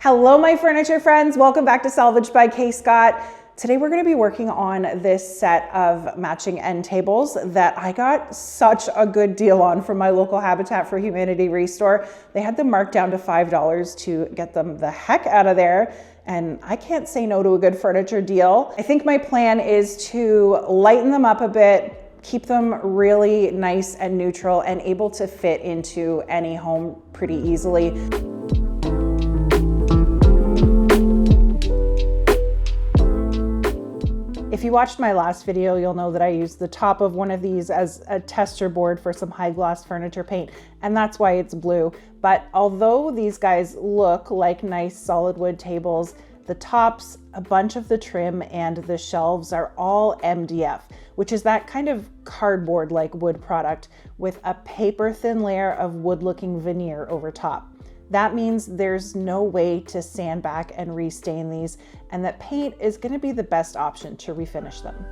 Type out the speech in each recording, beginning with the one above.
Hello, my furniture friends. Welcome back to Salvaged by K. Scott. Today we're going to be working on this set of matching end tables that I got such a good deal on from my local Habitat for Humanity restore. They had them marked down to $5 to get them the heck out of there. And I can't say no to a good furniture deal. I think my plan is to lighten them up a bit, keep them really nice and neutral and able to fit into any home pretty easily. If you watched my last video, you'll know that I used the top of one of these as a tester board for some high gloss furniture paint, and that's why it's blue. But although these guys look like nice solid wood tables, the tops, a bunch of the trim, and the shelves are all MDF, which is that kind of cardboard-like wood product with a paper-thin layer of wood-looking veneer over top. That means there's no way to sand back and restain these, and that paint is going to be the best option to refinish them.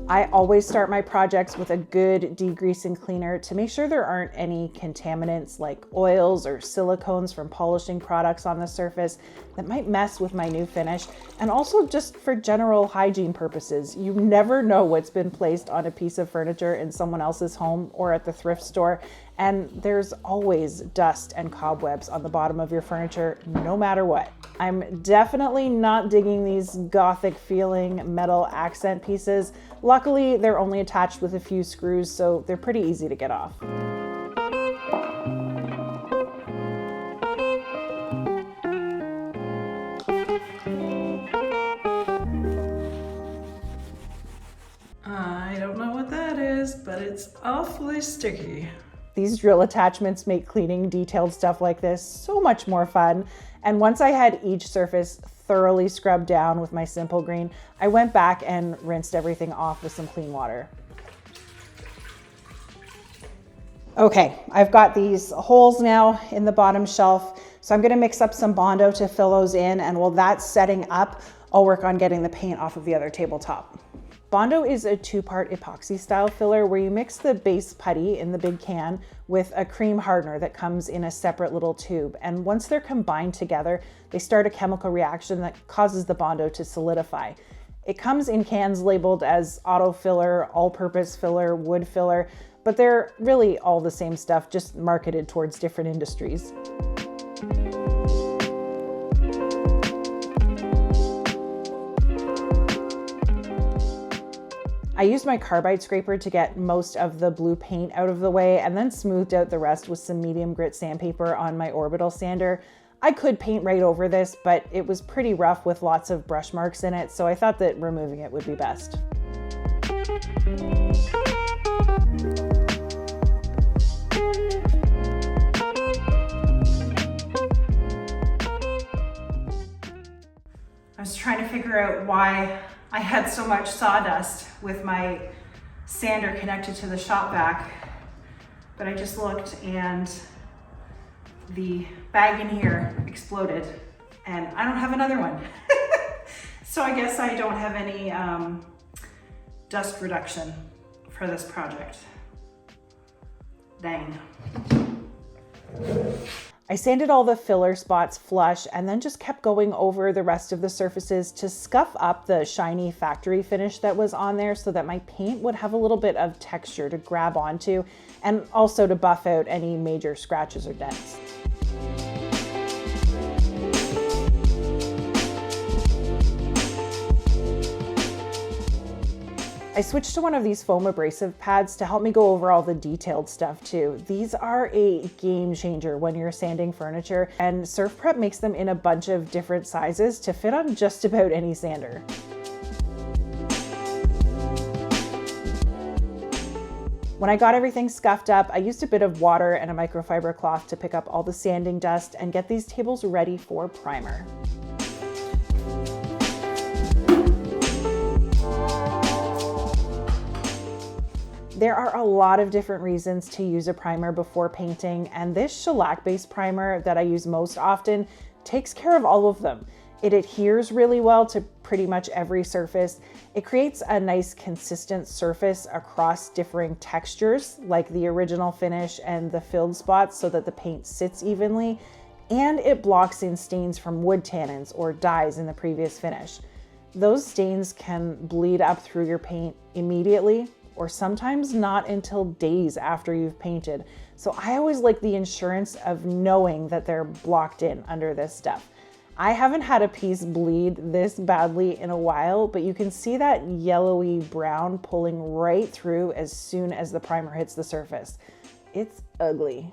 I always start my projects with a good degreasing cleaner to make sure there aren't any contaminants like oils or silicones from polishing products on the surface that might mess with my new finish, and also just for general hygiene purposes. You never know what's been placed on a piece of furniture in someone else's home or at the thrift store, and there's always dust and cobwebs on the bottom of your furniture no matter what. I'm definitely not digging these gothic feeling metal accent pieces. Luckily, they're only attached with a few screws, so they're pretty easy to get off. I don't know what that is, but it's awfully sticky. These drill attachments make cleaning detailed stuff like this so much more fun. And once I had each surface thoroughly scrubbed down with my simple green, I went back and rinsed everything off with some clean water. Okay, I've got these holes now in the bottom shelf, so I'm gonna mix up some Bondo to fill those in, and while that's setting up, I'll work on getting the paint off of the other tabletop. Bondo is a two-part epoxy style filler where you mix the base putty in the big can with a cream hardener that comes in a separate little tube. And once they're combined together, they start a chemical reaction that causes the Bondo to solidify. It comes in cans labeled as auto filler, all-purpose filler, wood filler, but they're really all the same stuff, just marketed towards different industries. I used my carbide scraper to get most of the blue paint out of the way and then smoothed out the rest with some medium grit sandpaper on my Orbital sander. I could paint right over this, but it was pretty rough with lots of brush marks in it, so I thought that removing it would be best. I was trying to figure out why I had so much sawdust with my sander connected to the shop vac, but I just looked and the bag in here exploded and I don't have another one. So I guess I don't have any dust reduction for this project. Dang. I sanded all the filler spots flush and then just kept going over the rest of the surfaces to scuff up the shiny factory finish that was on there so that my paint would have a little bit of texture to grab onto and also to buff out any major scratches or dents. I switched to one of these foam abrasive pads to help me go over all the detailed stuff too. These are a game changer when you're sanding furniture, and Surf Prep makes them in a bunch of different sizes to fit on just about any sander. When I got everything scuffed up, I used a bit of water and a microfiber cloth to pick up all the sanding dust and get these tables ready for primer. There are a lot of different reasons to use a primer before painting, and this shellac-based primer that I use most often takes care of all of them. It adheres really well to pretty much every surface. It creates a nice consistent surface across differing textures, like the original finish and the filled spots, so that the paint sits evenly. And it blocks in stains from wood tannins or dyes in the previous finish. Those stains can bleed up through your paint immediately, or sometimes not until days after you've painted. So I always like the insurance of knowing that they're blocked in under this stuff. I haven't had a piece bleed this badly in a while, but you can see that yellowy brown pulling right through as soon as the primer hits the surface. It's ugly.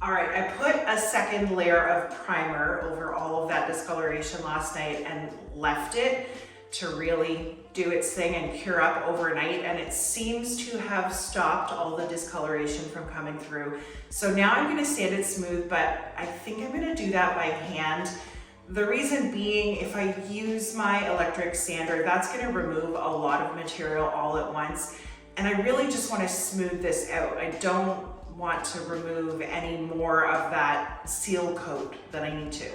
All right, I put a second layer of primer over all of that discoloration last night and left it to really do its thing and cure up overnight, and it seems to have stopped all the discoloration from coming through. So now I'm gonna sand it smooth, but I think I'm gonna do that by hand. The reason being, if I use my electric sander, that's gonna remove a lot of material all at once, and I really just wanna smooth this out. I don't want to remove any more of that seal coat than I need to.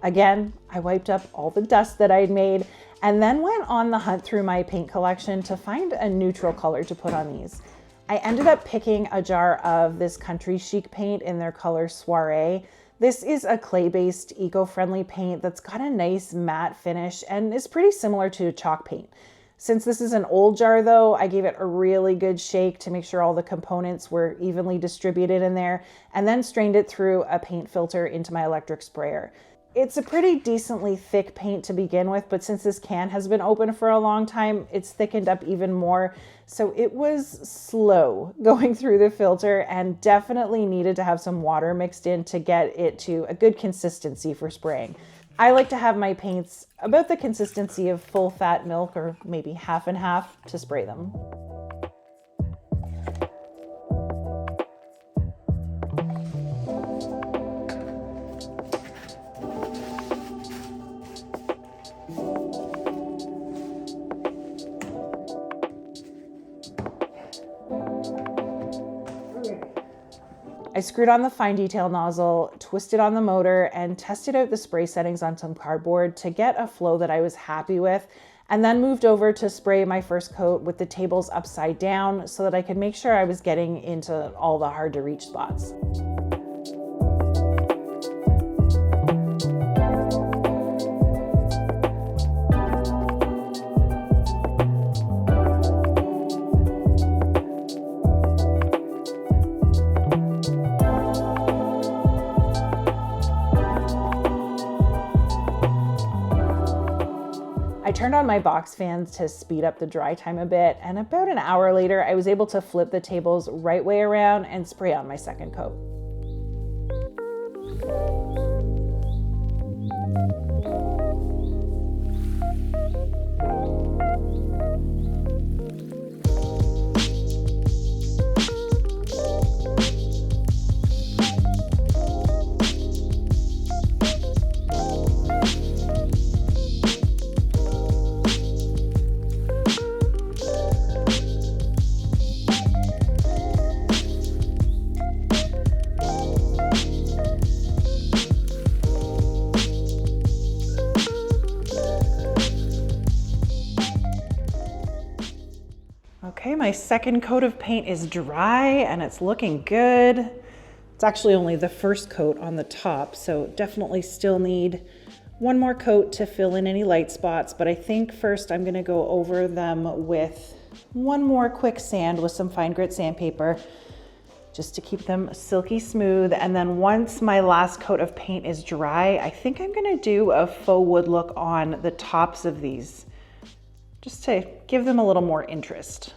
Again, I wiped up all the dust that I'd made and then went on the hunt through my paint collection to find a neutral color to put on these. I ended up picking a jar of this Country Chic paint in their color Soiree. This is a clay-based eco-friendly paint that's got a nice matte finish and is pretty similar to chalk paint. Since this is an old jar though, I gave it a really good shake to make sure all the components were evenly distributed in there, and then strained it through a paint filter into my electric sprayer. It's a pretty decently thick paint to begin with, but since this can has been open for a long time, it's thickened up even more. So it was slow going through the filter and definitely needed to have some water mixed in to get it to a good consistency for spraying. I like to have my paints about the consistency of full fat milk, or maybe half and half, to spray them. I screwed on the fine detail nozzle, twisted on the motor, and tested out the spray settings on some cardboard to get a flow that I was happy with, and then moved over to spray my first coat with the tables upside down so that I could make sure I was getting into all the hard to reach spots. I turned on my box fans to speed up the dry time a bit, and about an hour later, I was able to flip the tables right way around and spray on my second coat. Okay, my second coat of paint is dry and it's looking good. It's actually only the first coat on the top, so definitely still need one more coat to fill in any light spots, but I think first I'm gonna go over them with one more quick sand with some fine grit sandpaper just to keep them silky smooth. And then once my last coat of paint is dry, I think I'm gonna do a faux wood look on the tops of these, just to give them a little more interest.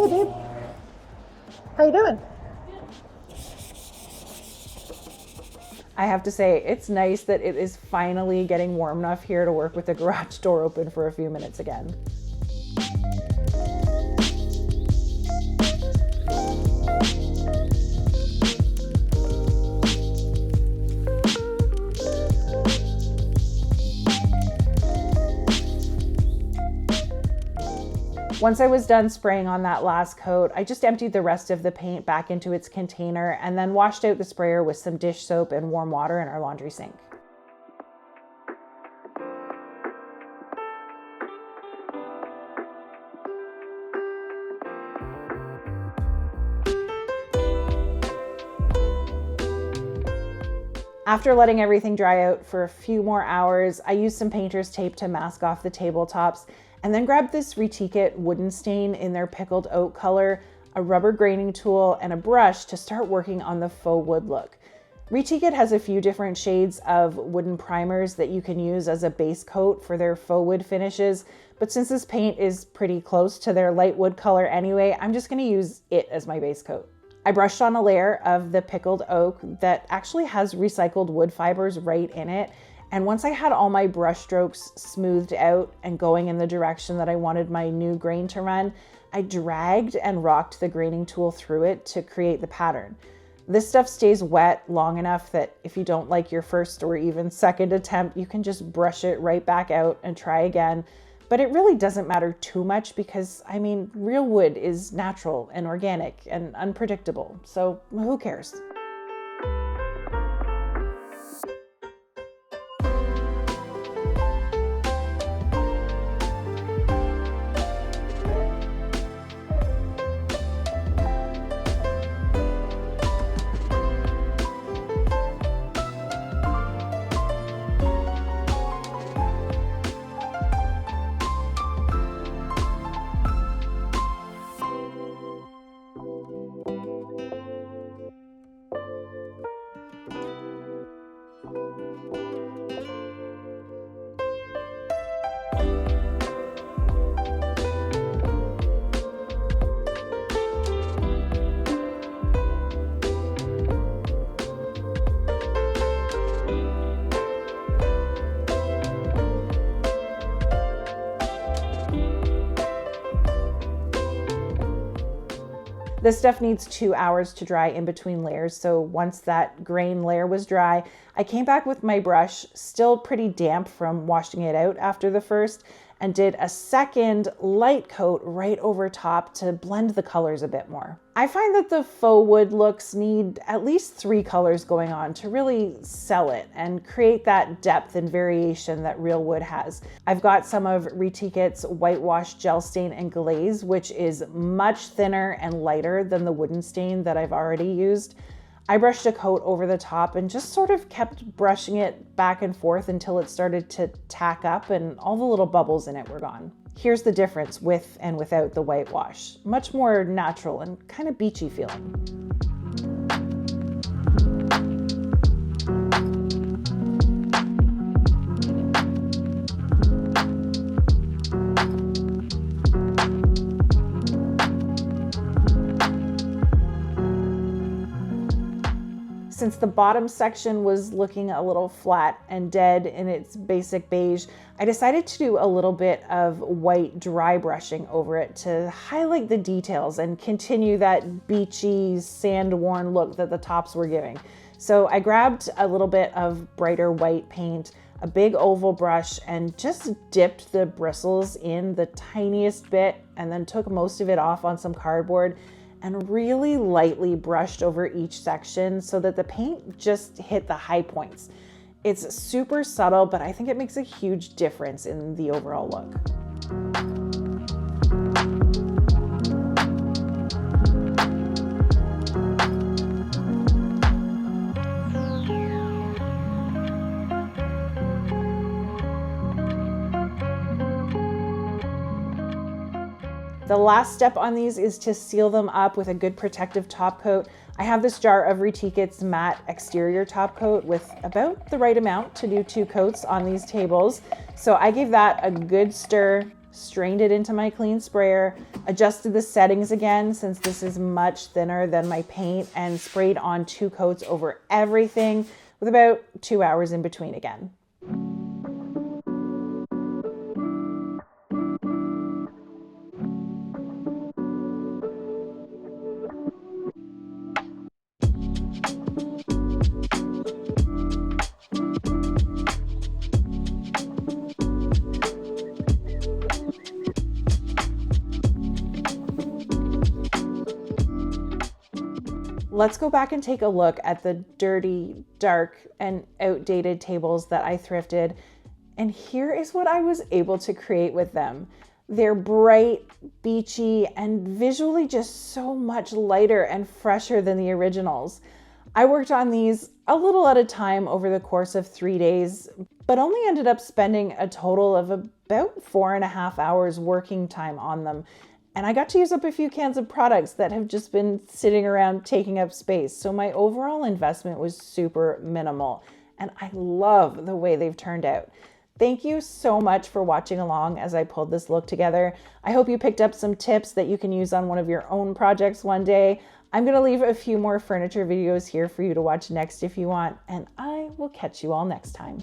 Hey babe, how you doing? I have to say, it's nice that it is finally getting warm enough here to work with the garage door open for a few minutes again. Once I was done spraying on that last coat, I just emptied the rest of the paint back into its container and then washed out the sprayer with some dish soap and warm water in our laundry sink. After letting everything dry out for a few more hours, I used some painter's tape to mask off the tabletops and then grabbed this Retique wooden stain in their pickled oak color, a rubber graining tool, and a brush to start working on the faux wood look. Retique has a few different shades of wooden primers that you can use as a base coat for their faux wood finishes, but since this paint is pretty close to their light wood color anyway, I'm just gonna use it as my base coat. I brushed on a layer of the pickled oak that actually has recycled wood fibers right in it. And once I had all my brush strokes smoothed out and going in the direction that I wanted my new grain to run, I dragged and rocked the graining tool through it to create the pattern. This stuff stays wet long enough that if you don't like your first or even second attempt, you can just brush it right back out and try again. But it really doesn't matter too much because, I mean, real wood is natural and organic and unpredictable, so who cares? This stuff needs 2 hours to dry in between layers, so once that grain layer was dry, I came back with my brush, still pretty damp from washing it out after the first, and did a second light coat right over top to blend the colors a bit more. I find that the faux wood looks need at least 3 colors going on to really sell it and create that depth and variation that real wood has. I've got some of Retique's whitewash gel stain and glaze, which is much thinner and lighter than the wooden stain that I've already used. I brushed a coat over the top and just sort of kept brushing it back and forth until it started to tack up and all the little bubbles in it were gone. Here's the difference with and without the whitewash. Much more natural and kind of beachy feeling. Since the bottom section was looking a little flat and dead in its basic beige, I decided to do a little bit of white dry brushing over it to highlight the details and continue that beachy, sand-worn look that the tops were giving. So I grabbed a little bit of brighter white paint, a big oval brush, and just dipped the bristles in the tiniest bit and then took most of it off on some cardboard and really lightly brushed over each section so that the paint just hit the high points. It's super subtle, but I think it makes a huge difference in the overall look. The last step on these is to seal them up with a good protective top coat. I have this jar of Retique's matte exterior top coat with about the right amount to do 2 coats on these tables. So I gave that a good stir, strained it into my clean sprayer, adjusted the settings again since this is much thinner than my paint, and sprayed on 2 coats over everything with about 2 hours in between again. Let's go back and take a look at the dirty, dark, and outdated tables that I thrifted. And here is what I was able to create with them. They're bright, beachy, and visually just so much lighter and fresher than the originals. I worked on these a little at a time over the course of 3 days, but only ended up spending a total of about 4.5 hours working time on them. And I got to use up a few cans of products that have just been sitting around taking up space. So my overall investment was super minimal. And I love the way they've turned out. Thank you so much for watching along as I pulled this look together. I hope you picked up some tips that you can use on one of your own projects one day. I'm going to leave a few more furniture videos here for you to watch next if you want. And I will catch you all next time.